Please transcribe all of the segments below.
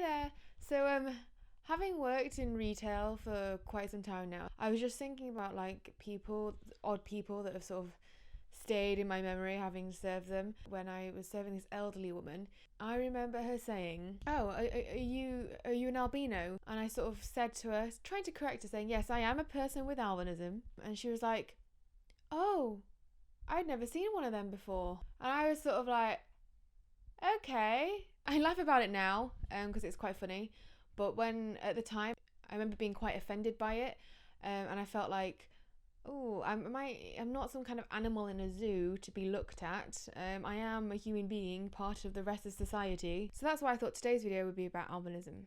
there. So having worked in retail for quite some time now, I was just thinking about like odd people that have sort of stayed in my memory, having served them. When I was serving this elderly woman, I remember her saying, "Oh, are you an albino?" And I sort of said to her, trying to correct her, saying, "Yes, I am a person with albinism." And she was like, "Oh, I'd never seen one of them before." And I was sort of like, okay. I laugh about it now because it's quite funny, but when at the time I remember being quite offended by it, and I felt like, oh, I'm not some kind of animal in a zoo to be looked at. I am a human being, part of the rest of society. So that's why I thought today's video would be about albinism.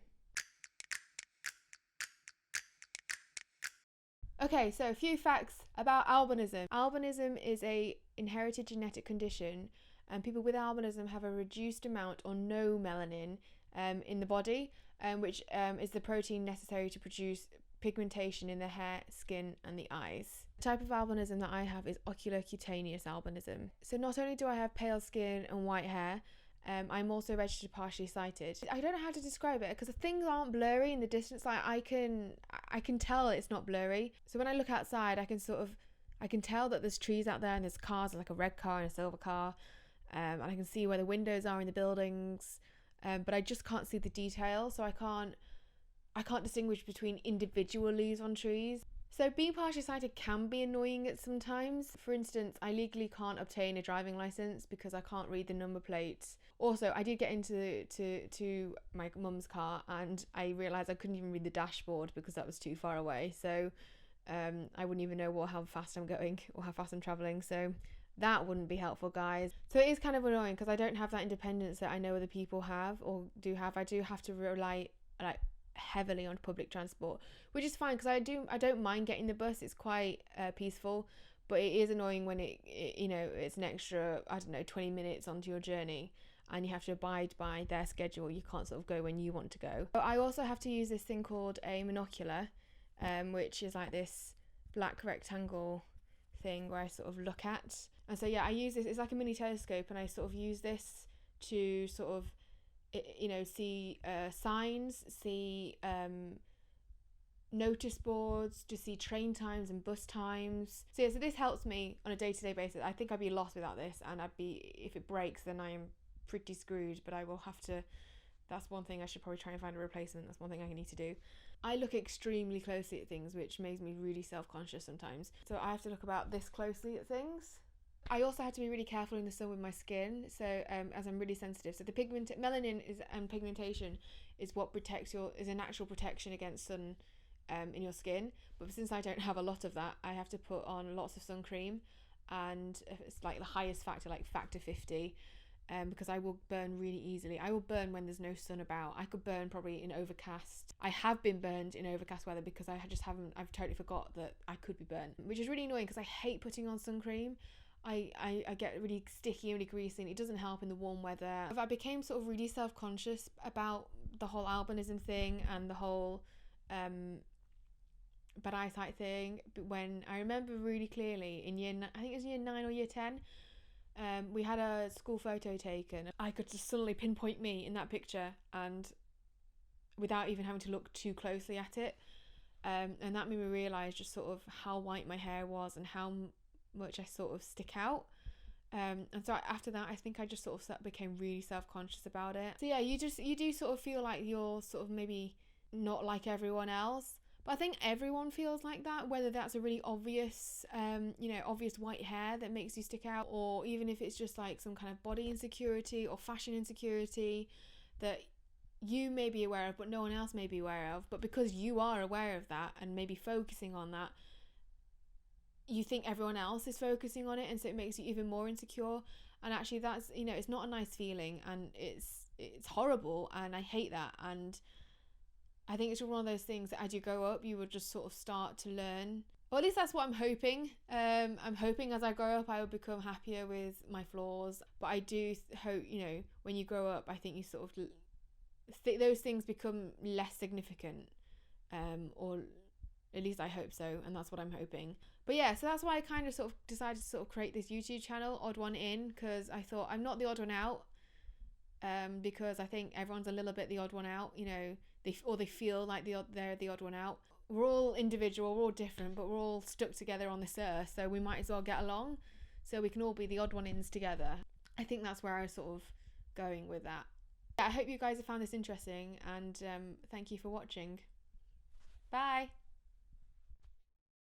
Okay, so a few facts about albinism. Albinism is a inherited genetic condition, and people with albinism have a reduced amount or no melanin in the body, which is the protein necessary to produce pigmentation in the hair, skin and the eyes. The type of albinism that I have is ocular cutaneous albinism. So not only do I have pale skin and white hair, I'm also registered partially sighted. I don't know how to describe it because things aren't blurry in the distance. Like I can tell it's not blurry. So when I look outside, I can tell that there's trees out there and there's cars, like a red car and a silver car, and I can see where the windows are in the buildings, but I just can't see the detail. So I can't distinguish between individual leaves on trees. So being partially sighted can be annoying at some times. For instance, I legally can't obtain a driving license because I can't read the number plates. Also, I did get into my mum's car and I realised I couldn't even read the dashboard because that was too far away. So I wouldn't even know how fast I'm going or how fast I'm travelling. So that wouldn't be helpful, guys. So it is kind of annoying because I don't have that independence that I know other people have or do have. I do have to rely heavily on public transport, which is fine because I don't mind getting the bus. It's quite peaceful, but it is annoying when it's an extra 20 minutes onto your journey and you have to abide by their schedule. You can't sort of go when you want to go. But I also have to use this thing called a monocular, which is like this black rectangle thing where I sort of look at. And so yeah, I use this. It's like a mini telescope, and I sort of use this to sort of see signs, see notice boards, to see train times and bus times. So yeah, so this helps me on a day-to-day basis. I think I'd be lost without this, and if it breaks, then I am pretty screwed, but I will have to, that's one thing I should probably try and find a replacement. That's one thing I need to do. I look extremely closely at things, which makes me really self-conscious sometimes. So I have to look about this closely at things. I also had to be really careful in the sun with my skin, so as I'm really sensitive. So the melanin and pigmentation is what is a natural protection against sun in your skin. But since I don't have a lot of that, I have to put on lots of sun cream, and it's like the highest factor, like factor 50, because I will burn really easily. I will burn when there's no sun about. I could burn probably in overcast. I have been burned in overcast weather because I've totally forgot that I could be burnt, which is really annoying because I hate putting on sun cream. I get really sticky and really greasy, and it doesn't help in the warm weather. I became sort of really self-conscious about the whole albinism thing and the whole bad eyesight thing when I remember really clearly I think it was year 9 or year 10, we had a school photo taken. I could just suddenly pinpoint me in that picture, and without even having to look too closely at it, and that made me realise just sort of how white my hair was and how much I sort of stick out, and so after that I think I just sort of became really self-conscious about it. So yeah, you do sort of feel like you're sort of maybe not like everyone else, but I think everyone feels like that, whether that's a really obvious obvious white hair that makes you stick out, or even if it's just like some kind of body insecurity or fashion insecurity that you may be aware of but no one else may be aware of, but because you are aware of that and maybe focusing on that, you think everyone else is focusing on it, and so it makes you even more insecure. And actually that's, it's not a nice feeling, and it's horrible, and I hate that. And I think it's one of those things that as you grow up you will just sort of start to learn, or at least that's what I'm hoping. I'm hoping as I grow up I will become happier with my flaws, but I do hope, when you grow up, I think you sort of those things become less significant, or at least I hope so, and that's what I'm hoping. But yeah, so that's why I kind of sort of decided to sort of create this YouTube channel, Odd One In, because I thought I'm not the odd one out. because I think everyone's a little bit the odd one out, you know, they feel like they're the odd one out. We're all individual, we're all different, but we're all stuck together on this earth, so we might as well get along, so we can all be the odd one ins together. I think that's where I was sort of going with that. I hope you guys have found this interesting, and thank you for watching. Bye.